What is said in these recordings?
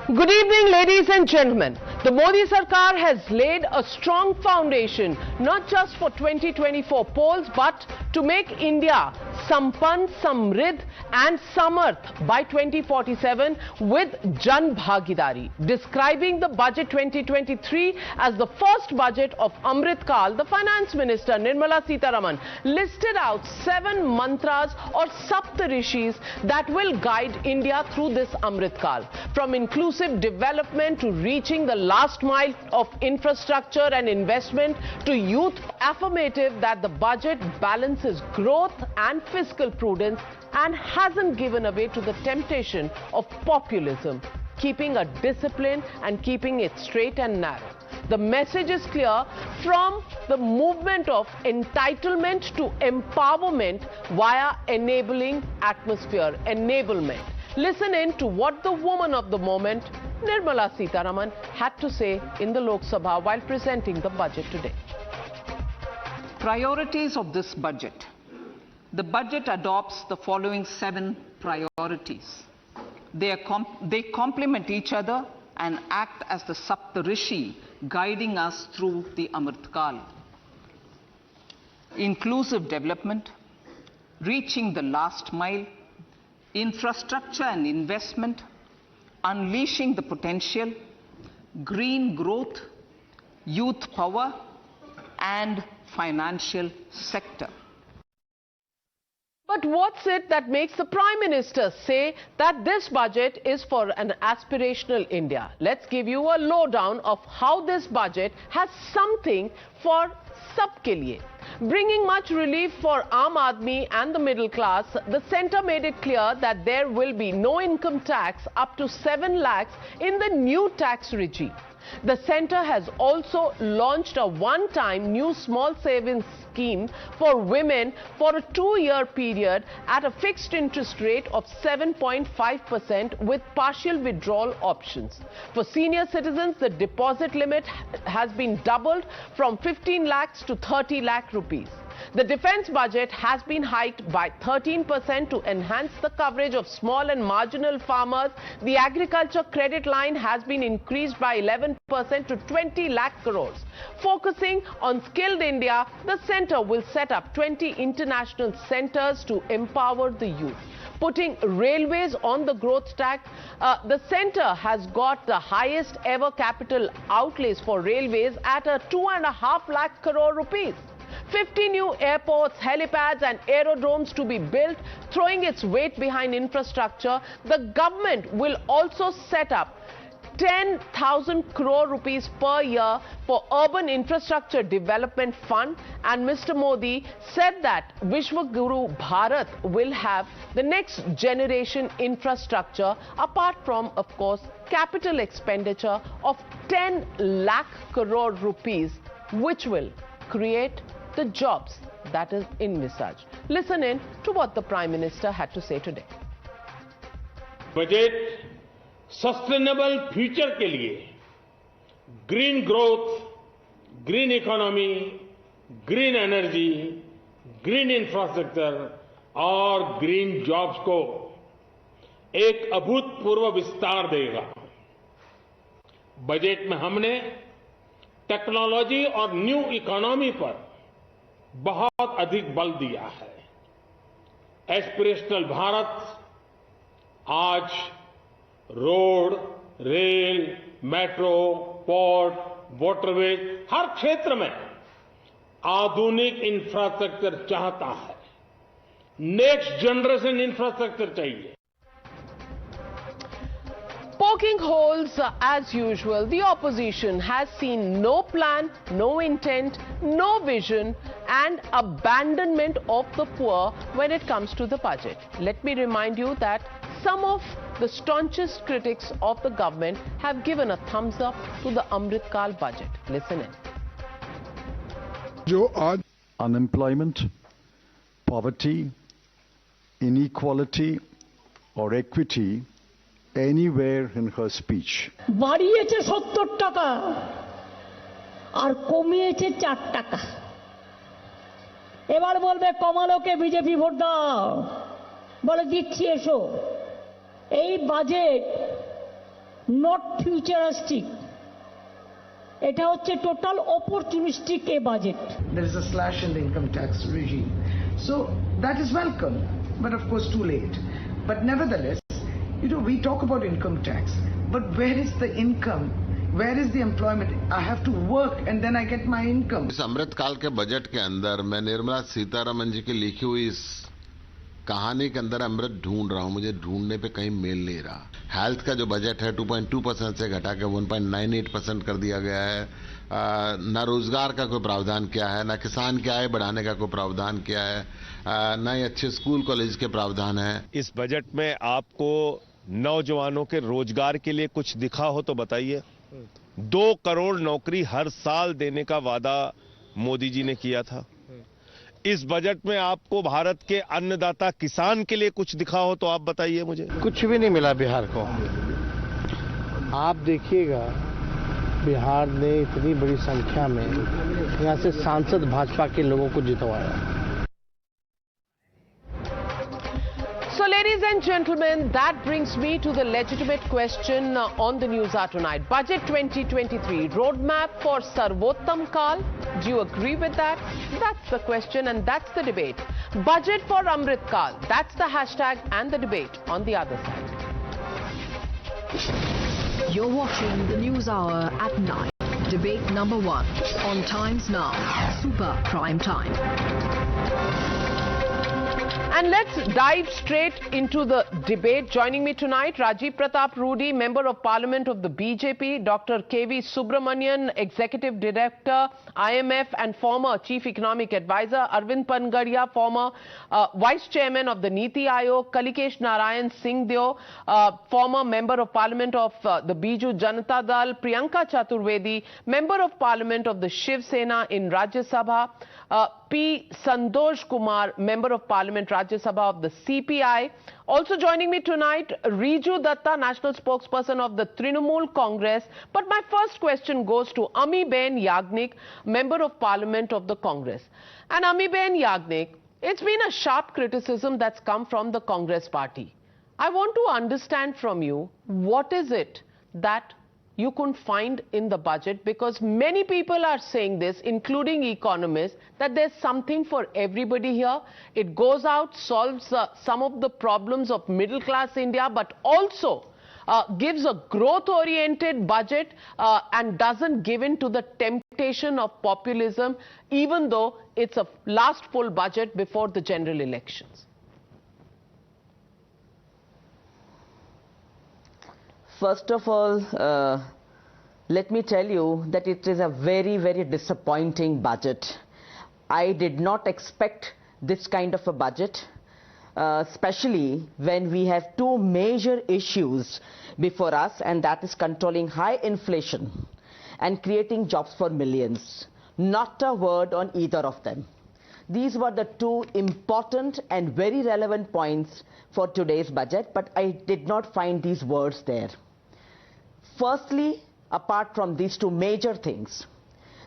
Good evening, ladies and gentlemen. The Modi Sarkar has laid a strong foundation, not just for 2024 polls, but to make India Sampann, Samridh and Samarth by 2047 with Jan Bhagidari. Describing the budget 2023 as the first budget of Amrit Kal, the Finance Minister Nirmala Sitharaman listed out 7 mantras or Saptarishis that will guide India through this Amrit Kal. From inclusive development to reaching the last mile of infrastructure and investment to youth, affirmative that the budget balances growth and fiscal prudence and hasn't given away to the temptation of populism, keeping a discipline and keeping it straight and narrow. The message is clear: from the movement of entitlement to empowerment via enabling atmosphere, enablement. Listen in to what the woman of the moment, Nirmala Sitharaman, had to say in the Lok Sabha while presenting the budget today. Priorities of this budget. The budget adopts the following 7 priorities. They complement each other and act as the Saptarishi guiding us through the Amrit Kal. Inclusive development, reaching the last mile, infrastructure and investment, unleashing the potential, green growth, youth power, and financial sector. But what's it that makes the Prime Minister say that this budget is for an aspirational India? Let's give you a lowdown of how this budget has something for sabke liye. Bringing much relief for Aam Aadmi and the middle class, the centre made it clear that there will be no income tax up to 7 lakhs in the new tax regime. The centre has also launched a one-time new small savings scheme for women for a 2-year period at a fixed interest rate of 7.5% with partial withdrawal options. For senior citizens, the deposit limit has been doubled from 15 lakhs to 30 lakh rupees. The defence budget has been hiked by 13% to enhance the coverage of small and marginal farmers. The agriculture credit line has been increased by 11% to 20 lakh crores. Focusing on skilled India, the centre will set up 20 international centres to empower the youth. Putting railways on the growth track, the centre has got the highest ever capital outlays for railways at a 2.5 lakh crore rupees. 50 new airports, helipads and aerodromes to be built, throwing its weight behind infrastructure. The government will also set up 10,000 crore rupees per year for Urban Infrastructure Development Fund, and Mr. Modi said that Vishwa Guru Bharat will have the next generation infrastructure, apart from, of course, capital expenditure of 10 lakh crore rupees, which will create the jobs that is envisaged. Listen in to what the Prime Minister had to say today. Budget sustainable future के लिए green growth, green economy, green energy, green infrastructure और green jobs को एक अभूतपूर्व विस्तार देगा। Budget में हमने टेक्नोलॉजी और न्यू इकोनॉमी पर बहुत अधिक बल दिया है। एस्पिरेशनल भारत आज road, rail, metro, port, waterways हर क्षेत्र में आधुनिक इंफ्रास्ट्रक्चर चाहता है। नेक्स्ट जनरेशन इंफ्रास्ट्रक्चर चाहिए। Poking holes as usual, the opposition has seen no plan, no intent, no vision and abandonment of the poor when it comes to the budget. Let me remind you that some of the staunchest critics of the government have given a thumbs up to the Amrit Kal budget. Listen in. जो आज unemployment, poverty, inequality or equity anywhere in her speech. বাড়িয়েছে 70 টাকা আর কমিয়েছে 4 টাকা। এবার বলবে কমালোকে BJP vote দাও, বলে দিচ্ছি এসো। এই বাজেট নট ফিউচারিস্টিক, এটা হচ্ছে total opportunistic A budget. There is a slash in the income tax regime. So that is welcome, but of course too late. But nevertheless, we talk about income tax, but where is the income? Where is the employment? I have to work and then I get my income. इस अमृतकाल के budget के अंदर मैं निर्मला सीतारमण जी की लिखी हुई इस कहानी के अंदर अमृत ढूंढ रहा हूं, मुझे ढूंढने पे कहीं मेल नहीं रहा। हेल्थ का जो बजट है 2.2% से घटा के 1.98% कर दिया गया है। न रोजगार का कोई प्रावधान किया है, न किसान की आय बढ़ाने का कोई प्रावधान किया है, न ही अच्छे स्कूल कॉलेज के प्रावधान है। इस बजट में आपको नौजवानों के रोजगार के लिए कुछ दिखा हो तो बताइए। 2 करोड़ नौकरी हर साल देने का वादा मोदी जी ने किया था। इस बजट में आपको भारत के अन्नदाता किसान के लिए कुछ दिखा हो तो आप बताइए मुझे। कुछ भी नहीं मिला बिहार को। आप देखिएगा बिहार ने इतनी बड़ी संख्या में यहाँ से सांसद भाजपा के लोगों को जितवाया। So, ladies and gentlemen, that brings me to the legitimate question on the Newshour tonight. Budget 2023, roadmap for Sarvottam Kal. Do you agree with that? That's the question and that's the debate. Budget for Amrit Kal. That's the hashtag and the debate on the other side. You're watching the Newshour at 9. Debate number 1 on Times Now, Super Prime Time. And let's dive straight into the debate. Joining me tonight, Rajiv, Pratap, Rudy, Member of Parliament of the BJP, Dr. K.V. Subramanian, Executive Director, IMF and former Chief Economic Advisor, Arvind Pangadia, former Vice Chairman of the Niti Aayog, Kalikesh Narayan Singhdeo, former Member of Parliament of the Biju Janata Dal, Priyanka Chaturvedi, Member of Parliament of the Shiv Sena in Rajya Sabha, P. Santosh Kumar, Member of Parliament, Rajya Sabha of the CPI. Also joining me tonight, Riju Datta, National Spokesperson of the Trinamool Congress. But my first question goes to Amiben Yagnik, Member of Parliament of the Congress. And Amiben Yagnik, it's been a sharp criticism that's come from the Congress party. I want to understand from you, what is it that you couldn't find in the budget, because many people are saying this, including economists, that there's something for everybody here. It goes out, solves some of the problems of middle class India, but also gives a growth-oriented budget and doesn't give in to the temptation of populism, even though it's a last full budget before the general elections. First of all, let me tell you that it is a very, very disappointing budget. I did not expect this kind of a budget, especially when we have 2 major issues before us, and that is controlling high inflation and creating jobs for millions. Not a word on either of them. These were the 2 important and very relevant points for today's budget, but I did not find these words there. Firstly, apart from these 2 major things,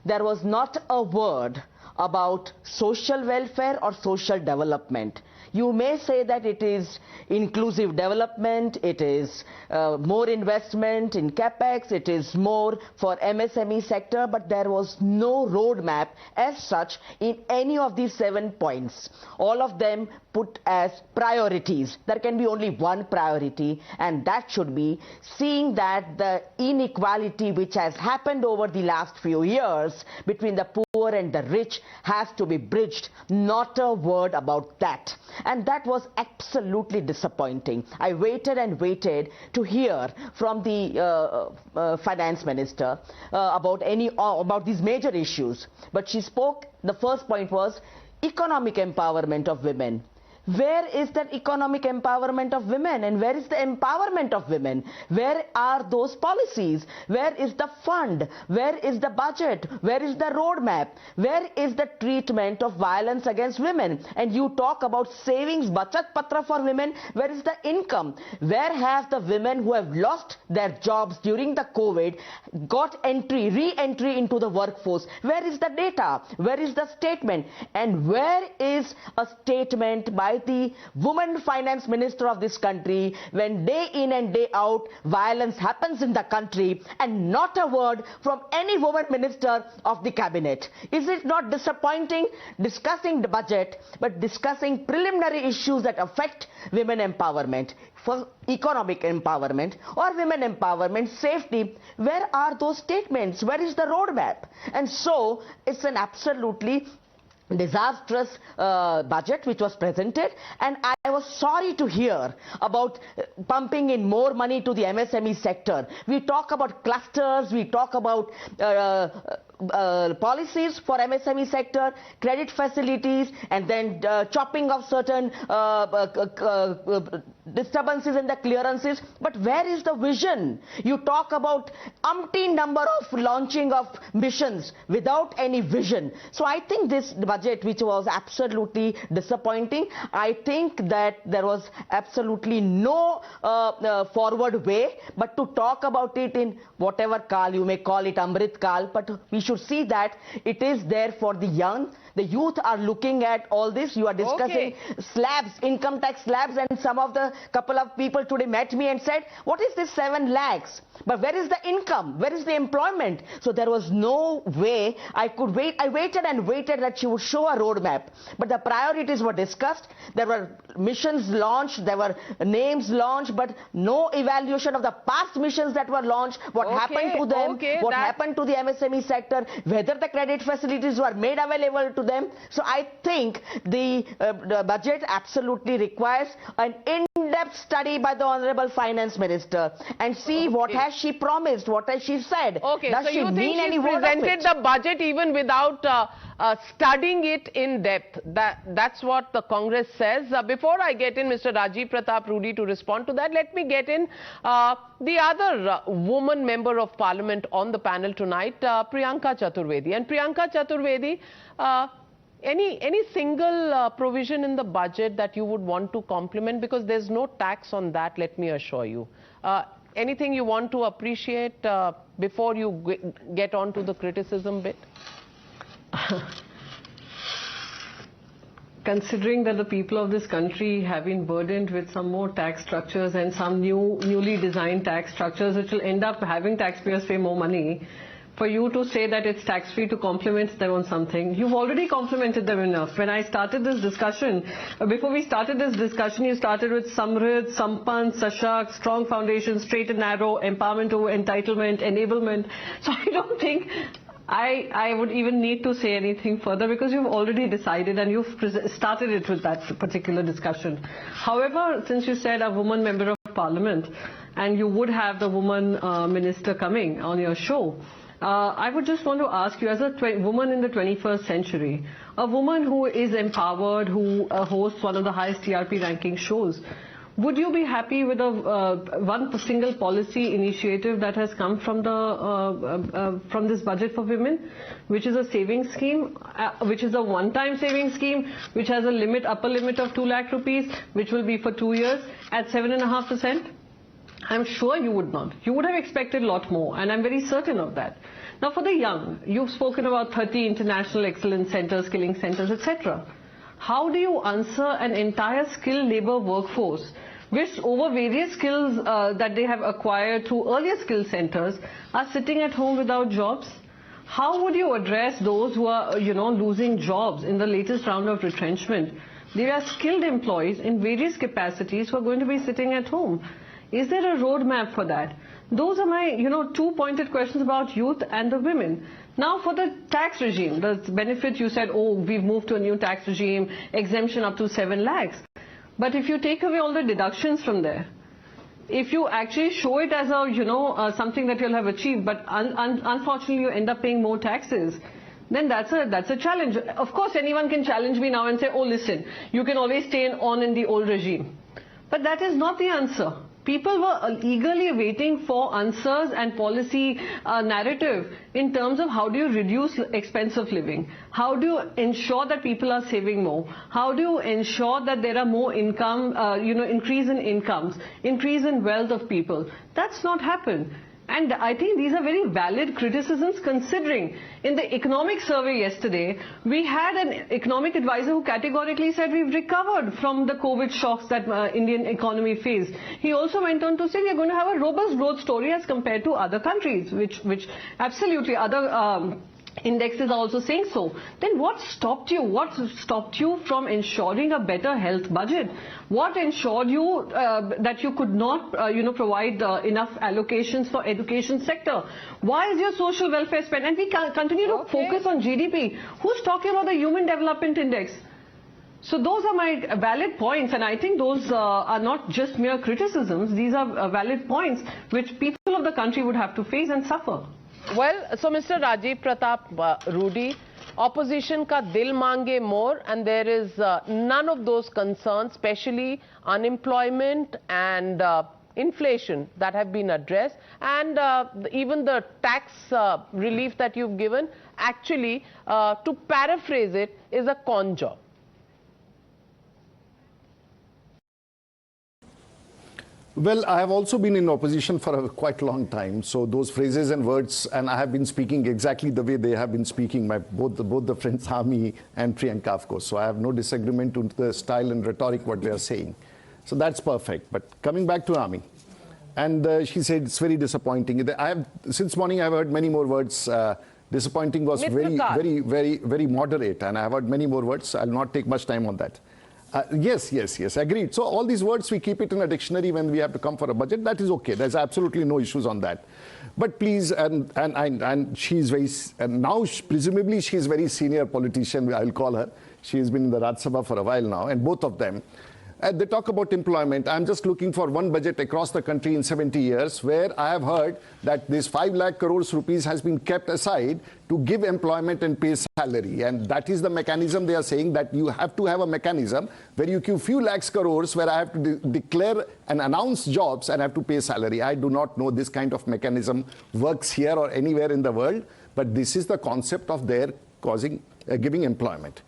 there was not a word about social welfare or social development. You may say that it is inclusive development, it is more investment in capex, it is more for MSME sector, but there was no roadmap as such in any of these 7 points. All of them put as priorities. There can be only one priority, and that should be seeing that the inequality which has happened over the last few years between the poor and the rich has to be bridged. Not a word about that. And that was absolutely disappointing. I waited and waited to hear from the finance minister about these major issues. But she spoke, the first point was economic empowerment of women. Where is that economic empowerment of women, and where is the empowerment of women? Where are those policies? Where is the fund? Where is the budget? Where is the roadmap? Where is the treatment of violence against women? And you talk about savings bachat patra for women. Where is the income? Where have the women who have lost their jobs during the COVID got re-entry into the workforce? Where is the data? Where is the statement? And where is a statement by by the woman finance minister of this country, when day in and day out violence happens in the country, and not a word from any woman minister of the cabinet. Is it not disappointing discussing the budget but discussing preliminary issues that affect women empowerment, for economic empowerment or women empowerment, safety? Where are those statements? Where is the roadmap? And so it's an absolutely disastrous budget which was presented, and I was sorry to hear about pumping in more money to the MSME sector. We talk about clusters, we talk about policies for MSME sector, credit facilities, and then chopping of certain disturbances in the clearances. But where is the vision? You talk about umpteen number of launching of missions without any vision. So I think this budget, which was absolutely disappointing, I think that there was absolutely no forward way but to talk about it in whatever Kal, you may call it Amrit Kal, but we should see that it is there for the young. The youth are looking at all this. You are discussing slabs, income tax slabs, and some of the couple of people today met me and said, what is this 7 lakhs? But where is the income? Where is the employment? So there was no way I could wait. I waited and waited that she would show a roadmap. But the priorities were discussed. There were missions launched. There were names launched, but no evaluation of the past missions that were launched. What happened to them? What happened to the MSME sector? Whether the credit facilities were made available to them. So I think the budget absolutely requires an in-depth study by the Honorable Finance Minister and see what has she promised, what has she said. Does so she you mean think any she word of presented it? the budget even without studying it in depth? That's what the Congress says. Before I get in Mr. Rajiv, Pratap, Rudy to respond to that, let me get in the other woman member of Parliament on the panel tonight, Priyanka Chaturvedi. And Priyanka Chaturvedi, any single provision in the budget that you would want to compliment? Because there's no tax on that, let me assure you. Anything you want to appreciate before you get on to the criticism bit? Considering that the people of this country have been burdened with some more tax structures and some newly designed tax structures which will end up having taxpayers pay more money, for you to say that it's tax-free to compliment them on something, you've already complimented them enough. When I started this discussion, before we started this discussion, you started with Samrid, Sampan, Sashak, strong foundation, straight and narrow, empowerment over entitlement, enablement. So I don't think I would even need to say anything further because you've already decided and you've started it with that particular discussion. However, since you said a woman member of Parliament and you would have the woman minister coming on your show, I would just want to ask you, as a woman in the 21st century, a woman who is empowered, who hosts one of the highest TRP ranking shows, would you be happy with one single policy initiative that has come from from this budget for women, which is a savings scheme, which is a one-time savings scheme, which has a upper limit of 2 lakh rupees, which will be for 2 years at 7.5%? I'm sure you would not. You would have expected a lot more, and I'm very certain of that. Now, for the young, you've spoken about 30 international excellence centers, skilling centers, etc. How do you answer an entire skilled labor workforce which over various skills that they have acquired through earlier skill centers are sitting at home without jobs? How would you address those who are, losing jobs in the latest round of retrenchment? There are skilled employees in various capacities who are going to be sitting at home. Is there a roadmap for that? Those are my, 2 pointed questions about youth and the women. Now for the tax regime, the benefits you said, we've moved to a new tax regime, exemption up to 7 lakhs. But if you take away all the deductions from there, if you actually show it as a, something that you'll have achieved, but unfortunately you end up paying more taxes, then that's a challenge. Of course, anyone can challenge me now and say, listen, you can always stay on in the old regime. But that is not the answer. People were eagerly waiting for answers and policy narrative in terms of how do you reduce expense of living? How do you ensure that people are saving more? How do you ensure that there are more income, increase in incomes, increase in wealth of people? That's not happened. And I think these are very valid criticisms, considering in the economic survey yesterday, we had an economic advisor who categorically said we've recovered from the COVID shocks that Indian economy faced. He also went on to say we are going to have a robust growth story as compared to other countries, which absolutely other indexes are also saying so. Then what stopped you? What stopped you from ensuring a better health budget? What ensured you that you could not, provide enough allocations for education sector? Why is your social welfare spent? And we continue to focus on GDP. Who's talking about the Human Development Index? So those are my valid points, and I think those are not just mere criticisms. These are valid points which people of the country would have to face and suffer. Well, so Mr. Rajiv, Pratap, Rudy, opposition ka dil mange more, and there is none of those concerns, especially unemployment and inflation, that have been addressed, and even the tax relief that you've given, actually, to paraphrase it, is a con job. Well, I have also been in opposition for a quite long time. So those phrases and words, and I have been speaking exactly the way they have been speaking, both the friends Ami and Priyanka, of course. So I have no disagreement to the style and rhetoric what they are saying. So that's perfect. But coming back to Ami, and she said it's very disappointing. Since morning I have heard many more words. Disappointing was very moderate, and I have heard many more words. I'll not take much time on that. Yes, agreed. So all these words, we keep it in a dictionary when we have to come for a budget. That is okay. There's absolutely no issues on that. But please, and she's very, and now presumably she's a very senior politician, I'll call her. She's been in the Rajya Sabha for a while now, and both of them. They talk about employment. I'm just looking for one budget across the country in 70 years where I have heard that this 5 lakh crores rupees has been kept aside to give employment and pay salary. And that is the mechanism they are saying, that you have to have a mechanism where you give few lakhs crores where I have to declare and announce jobs and have to pay salary. I do not know this kind of mechanism works here or anywhere in the world, but this is the concept of their giving employment.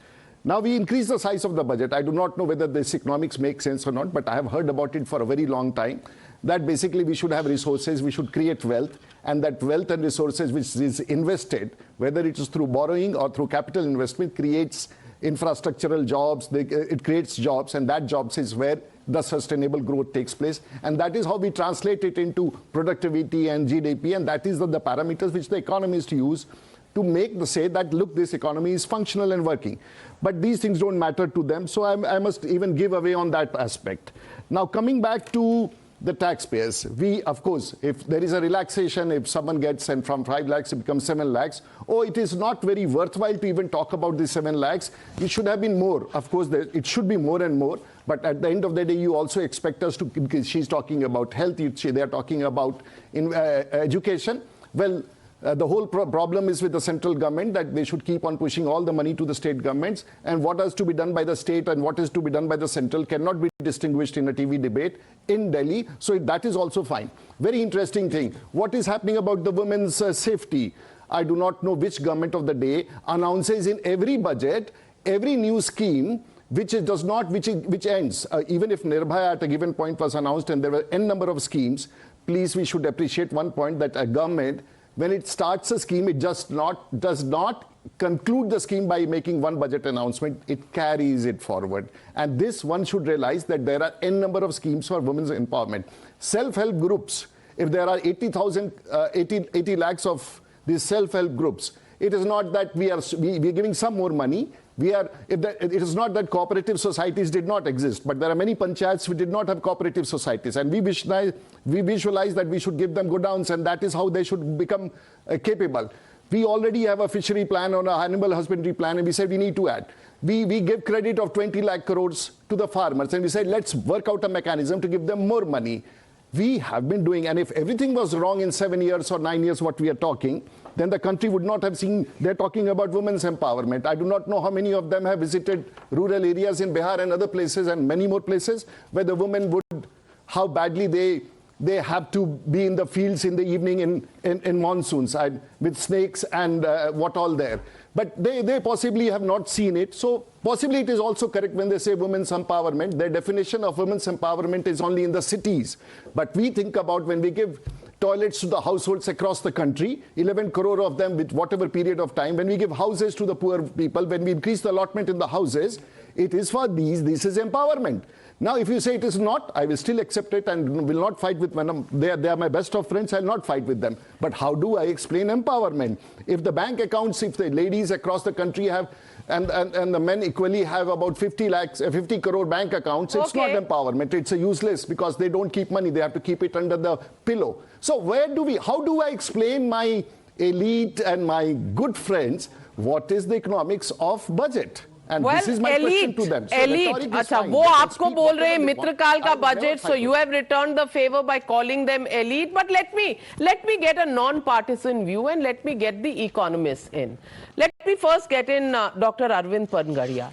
Now we increase the size of the budget. I do not know whether this economics makes sense or not, but I have heard about it for a very long time, that basically we should have resources, we should create wealth, and that wealth and resources which is invested, whether it is through borrowing or through capital investment, creates infrastructural jobs, it creates jobs, and that jobs is where the sustainable growth takes place. And that is how we translate it into productivity and GDP, and that is the parameters which the economists use to say that, look, this economy is functional and working. But these things don't matter to them, so I must even give away on that aspect. Now, coming back to the taxpayers, we, of course, if there is a relaxation, if someone gets, and from 5 lakhs it becomes 7 lakhs, it is not very worthwhile to even talk about the 7 lakhs. It should have been more. Of course, it should be more and more. But at the end of the day, you also expect us to, because she's talking about health, they are talking about education. Well, the whole problem is with the central government, that they should keep on pushing all the money to the state governments, and what has to be done by the state and what is to be done by the central cannot be distinguished in a TV debate in Delhi. So that is also fine. Very interesting thing. What is happening about the women's safety? I do not know which government of the day announces in every budget, every new scheme which ends. Even if Nirbhaya at a given point was announced and there were n number of schemes, please, we should appreciate one point, that a government, when it starts a scheme, it does not conclude the scheme by making one budget announcement. It carries it forward. And this, one should realize that there are n number of schemes for women's empowerment. Self-help groups, if there are 80 lakhs of these self-help groups, it is not that we are giving some more money. It is not that cooperative societies did not exist, but there are many panchayats who did not have cooperative societies, and we visualize that we should give them godowns, and that is how they should become capable. We already have a fishery plan or an animal husbandry plan, and we said we need to add. We give credit of 20 lakh crores to the farmers, and we said let's work out a mechanism to give them more money. We have been doing, and if everything was wrong in 7 years or 9 years what we are talking, then the country would not have seen. They're talking about women's empowerment. I do not know how many of them have visited rural areas in Bihar and other places and many more places where the women would, how badly they have to be in the fields in the evening in monsoons with snakes and what all there. But they possibly have not seen it. So possibly it is also correct when they say women's empowerment. Their definition of women's empowerment is only in the cities. But we think about when we give toilets to the households across the country, 11 crore of them with whatever period of time, when we give houses to the poor people, when we increase the allotment in the houses, it is for these. This is empowerment. Now, if you say it is not, I will still accept it and will not fight with them. They are my best of friends, I'll not fight with them. But how do I explain empowerment? If the bank accounts, if the ladies across the country have, and the men equally have about 50 crore bank accounts, it's not empowerment. It's a useless, because they don't keep money. They have to keep it under the pillow. So how do I explain my elite and my good friends what is the economics of budget? And this is my question to them. So elite, अच्छा वो आपको बोल रहे हैं मित्रकाल का budget, so you have returned the favor by calling them elite. But let me get a non-partisan view and let me get the economists in. Let me first get in Dr. Arvind Pangadia.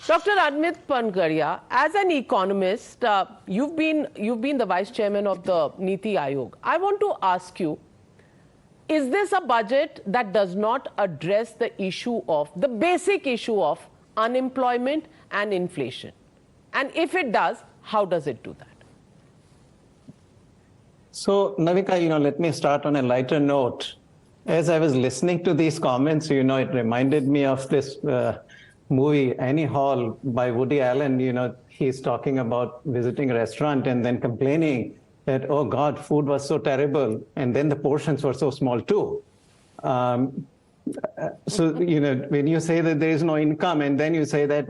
Dr. Arvind Pangadia, as an economist, you've been the vice chairman of the Niti Aayog. I want to ask you, is this a budget that does not address the basic issue of unemployment and inflation? And if it does, how does it do that? So, Navika, let me start on a lighter note. As I was listening to these comments, it reminded me of this movie, Annie Hall, by Woody Allen. He's talking about visiting a restaurant and then complaining that, oh God, food was so terrible. And then the portions were so small too. So, when you say that there is no income and then you say that,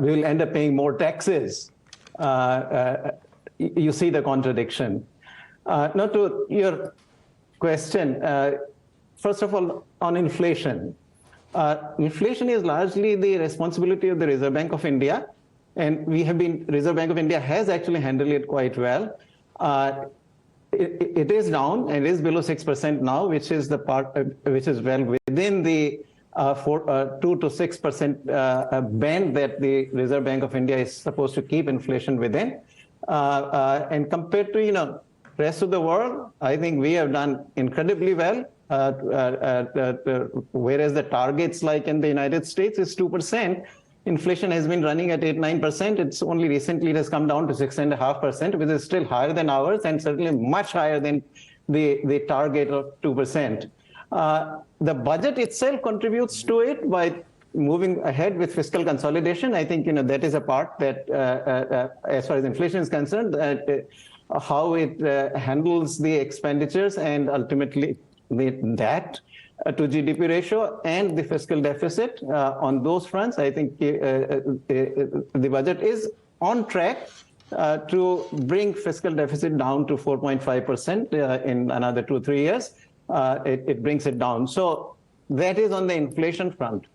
we'll end up paying more taxes, you see the contradiction. Now, to your question, first of all, on inflation. Inflation is largely the responsibility of the Reserve Bank of India, and Reserve Bank of India has actually handled it quite well. It is down and is below 6% now, which is the part which is well within the 2 to 6% band that the Reserve Bank of India is supposed to keep inflation within. And compared to rest of the world, I think we have done incredibly well. Whereas the targets, like in the United States, is 2%. Inflation has been running at 8-9%. It's only recently it has come down to 6.5%, which is still higher than ours and certainly much higher than the target of 2%. The budget itself contributes to it by moving ahead with fiscal consolidation. I think that is a part that, as far as inflation is concerned, how it handles the expenditures and ultimately the debt to GDP ratio and the fiscal deficit. On those fronts, I think the budget is on track to bring fiscal deficit down to 4.5% in another 2-3 years. It brings it down. So that is on the inflation front.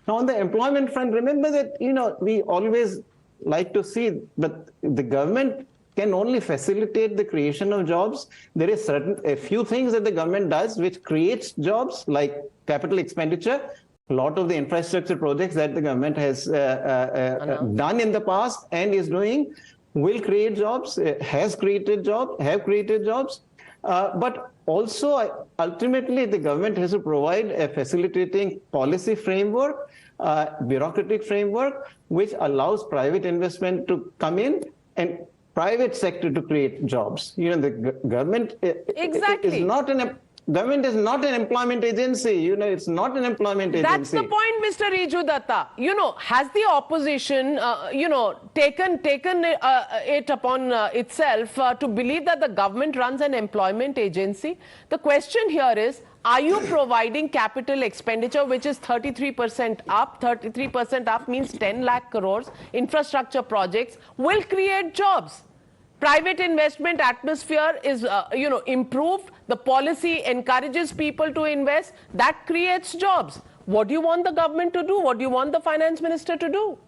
Now, on the employment front, remember that we always like to see that the government can only facilitate the creation of jobs. There is a few things that the government does which creates jobs, like capital expenditure. A lot of the infrastructure projects that the government has done in the past and is doing will create jobs, have created jobs. But also, ultimately, the government has to provide a facilitating policy framework, bureaucratic framework, which allows private investment to come in and private sector to create jobs. The government is not an employment agency. It's not an employment agency. That's the point, Mr. Riju Datta. Has the opposition, taken it upon itself to believe that the government runs an employment agency? The question here is, are you providing capital expenditure, which is 33% up? 33% up means 10 lakh crores. Infrastructure projects will create jobs. Private investment atmosphere is, improved. The policy encourages people to invest. That creates jobs. What do you want the government to do? What do you want the finance minister to do?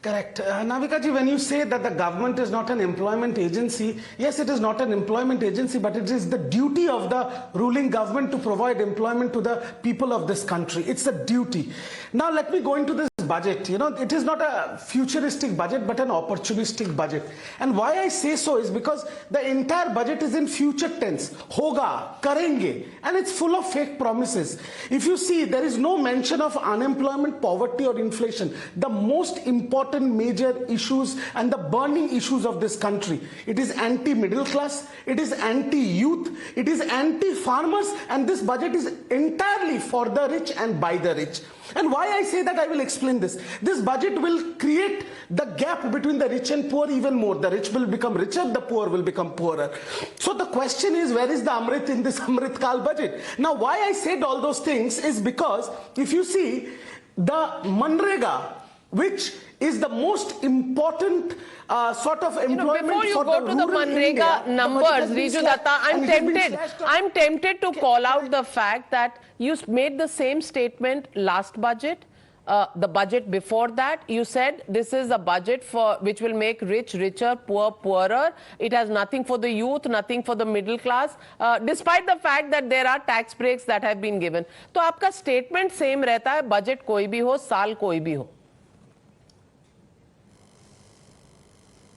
Correct. Navika ji, when you say that the government is not an employment agency, yes, it is not an employment agency, but it is the duty of the ruling government to provide employment to the people of this country. It's a duty. Now, let me go into this budget, it is not a futuristic budget but an opportunistic budget. And why I say so is because the entire budget is in future tense. Hoga, karenge, and it's full of fake promises. If you see, there is no mention of unemployment, poverty or inflation, the most important major issues and the burning issues of this country. It is anti-middle class, it is anti-youth, it is anti-farmers, and this budget is entirely for the rich and by the rich. And why I say that, I will explain this. This budget will create the gap between the rich and poor even more. The rich will become richer, the poor will become poorer. So the question is, where is the Amrit in this Amrit Kal budget? Now, why I said all those things is because if you see the Manrega, which is the most important sort of employment before you for go to the Manrega numbers, Riju Datta, I'm tempted to call out the fact that you made the same statement last budget, the budget before that. You said this is a budget for which will make rich richer, poor poorer. It has nothing for the youth, nothing for the middle class, despite the fact that there are tax breaks that have been given. तो आपका statement same रहता है, budget कोई भी हो, साल कोई भी हो.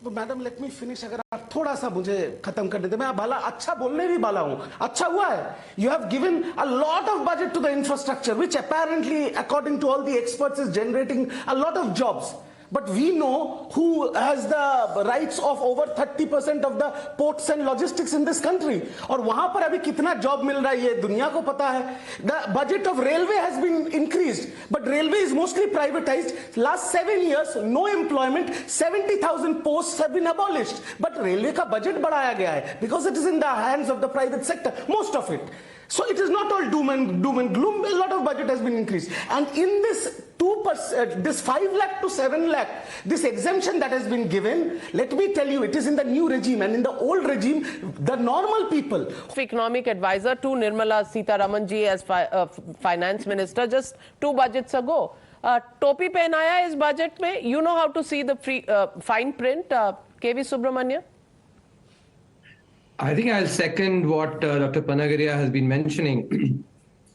तो मैडम लेट मी फिनिश, अगर आप थोड़ा सा मुझे खत्म कर देते, मैं भला अच्छा बोलने भी वाला हूं. अच्छा हुआ है, you have given a lot of budget to the infrastructure which apparently according to all the experts is generating a lot of jobs. But we know who has the rights of over 30% of the ports and logistics in this country. और वहां पर अभी कितना job मिल रहा है ये दुनिया को पता है. The budget of railway has been increased, but railway is mostly privatized. Last 7 years, no employment, 70,000 posts have been abolished. But railway का budget बढ़ाया गया है because it is in the hands of the private sector, most of it. So it is not all doom and gloom. A lot of budget has been increased, and in this 2%, this 5 lakh to 7 lakh, this exemption that has been given, let me tell you, it is in the new regime, and in the old regime, the normal people. Economic advisor to Nirmala Sitharaman ji as finance minister just 2 budgets ago. Topi pehnaya is budget mein. You know how to see the fine print, KV Subramania? I think I'll second what Dr. Panagaria has been mentioning.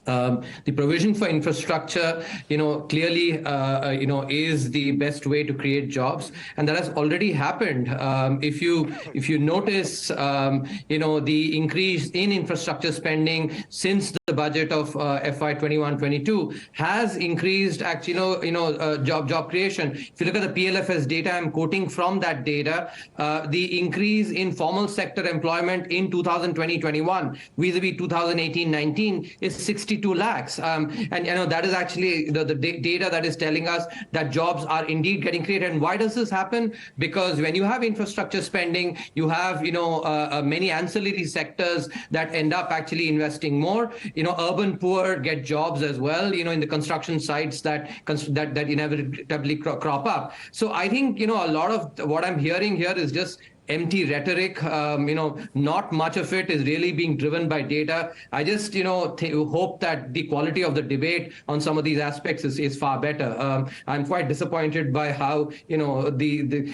The provision for infrastructure, clearly, is the best way to create jobs, and that has already happened. If you notice, the increase in infrastructure spending since the budget of FY 21-22 has increased. Actually, job creation. If you look at the PLFS data, I'm quoting from that data, the increase in formal sector employment in 2020-21 vis-a-vis 2018-19 is 62 lakhs. And that is actually the data that is telling us that jobs are indeed getting created. And why does this happen? Because when you have infrastructure spending, you have, many ancillary sectors that end up actually investing more. Urban poor get jobs as well, in the construction sites that inevitably crop up. So I think, a lot of what I'm hearing here is just empty rhetoric. Not much of it is really being driven by data. I just, hope that the quality of the debate on some of these aspects is far better. I'm quite disappointed by how, the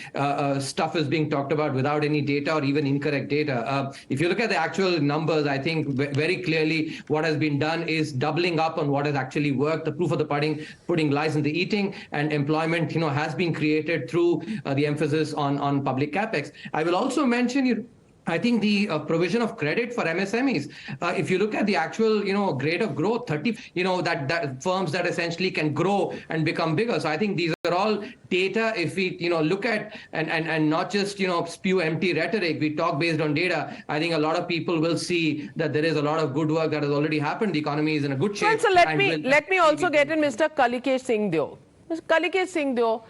stuff is being talked about without any data or even incorrect data. If you look at the actual numbers, I think very clearly what has been done is doubling up on what has actually worked. The proof of the pudding lies in the eating, and employment, has been created through the emphasis on public capex. I will also mention, I think the provision of credit for MSMEs. If you look at the actual, rate of growth, 30, that firms that essentially can grow and become bigger. So I think these are all data. If we, look at and not just, spew empty rhetoric, we talk based on data. I think a lot of people will see that there is a lot of good work that has already happened. The economy is in a good shape. Well, so let me also get in Mr. Kalikesh Singh Deo. Mr. Kalikesh Singh Deo,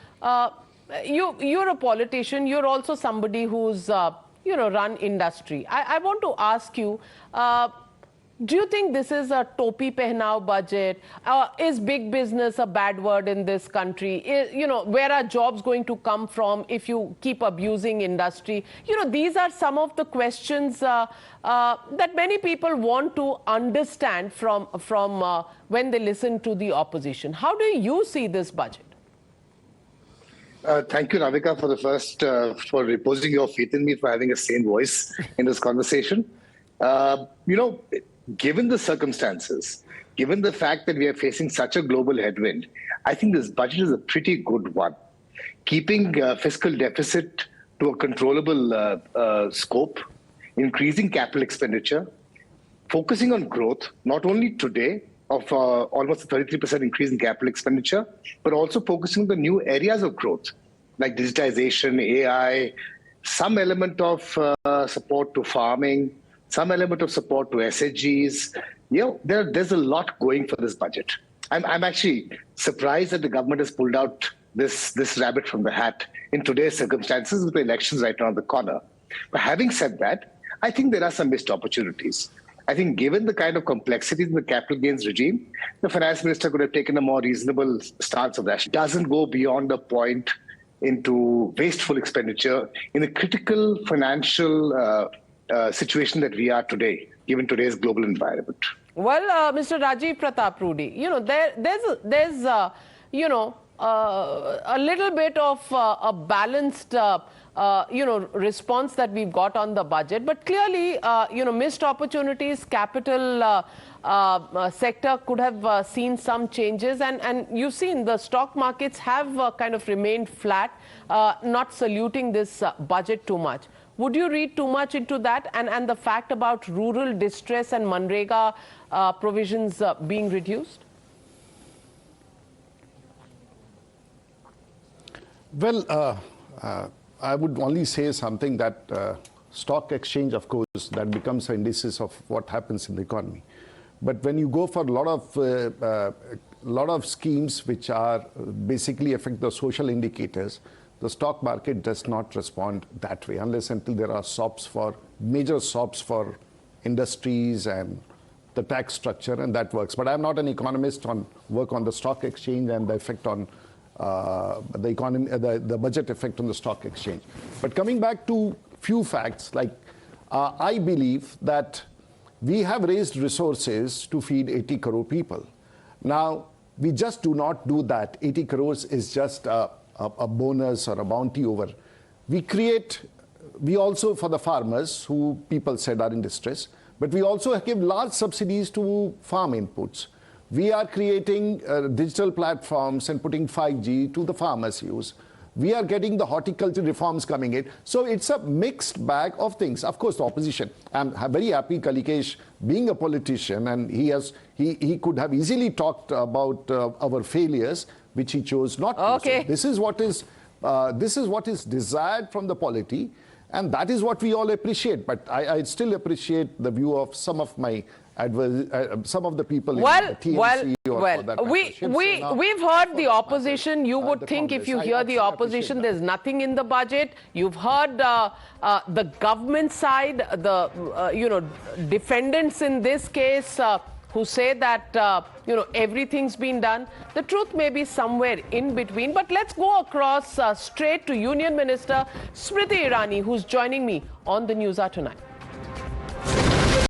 you're a politician. You're also somebody who's run industry. I want to ask you, do you think this is a topi pehnao budget? Is big business a bad word in this country? Where are jobs going to come from if you keep abusing industry? These are some of the questions that many people want to understand from when they listen to the opposition. How do you see this budget? Thank you, Navika, for reposing your faith in me, for having a sane voice in this conversation. Given the circumstances, given the fact that we are facing such a global headwind, I think this budget is a pretty good one. Keeping fiscal deficit to a controllable scope, increasing capital expenditure, focusing on growth, not only today of almost a 33% increase in capital expenditure, but also focusing on the new areas of growth, like digitization, AI, some element of support to farming, some element of support to SHGs. There's a lot going for this budget. I'm actually surprised that the government has pulled out this rabbit from the hat in today's circumstances with the elections right around the corner. But having said that, I think there are some missed opportunities. I think given the kind of complexities in the capital gains regime, the finance minister could have taken a more reasonable stance of that. It doesn't go beyond the point into wasteful expenditure in a critical financial situation that we are today, given today's global environment. Well, Mr. Rajiv, Pratap, Rudy, there's a little bit of a balanced response that we've got on the budget, but clearly, missed opportunities, capital sector could have seen some changes, and you've seen the stock markets have kind of remained flat, not saluting this budget too much. Would you read too much into that, and the fact about rural distress and Manrega provisions being reduced? Well, I would only say something that stock exchange, of course, that becomes an indices of what happens in the economy. But when you go for a lot of schemes which are basically affect the social indicators, the stock market does not respond that way unless until there are major SOPs for industries and the tax structure, and that works. But I'm not an economist on work on the stock exchange and the effect on the economy, the budget effect on the stock exchange. But coming back to few facts, like I believe that we have raised resources to feed 80 crore people. Now, we just do not do that. 80 crores is just a bonus or a bounty over. We also, for the farmers who people said are in distress, but we also give large subsidies to farm inputs. We are creating digital platforms and putting 5G to the farmers' use. We are getting the horticulture reforms coming in. So it's a mixed bag of things. Of course, the opposition. I'm very happy Kalikesh being a politician, and he could have easily talked about our failures, which he chose not to. Okay. So this is what is desired from the polity, and that is what we all appreciate. But I still appreciate the view of some of my some of the people in the TMC. We've heard the opposition. You would think if you hear the opposition, there's nothing in the budget. You've heard the government side, the defendants in this case, who say that everything's been done. The truth may be somewhere in between. But let's go across straight to Union Minister Smriti Irani, who's joining me on the Newshour tonight.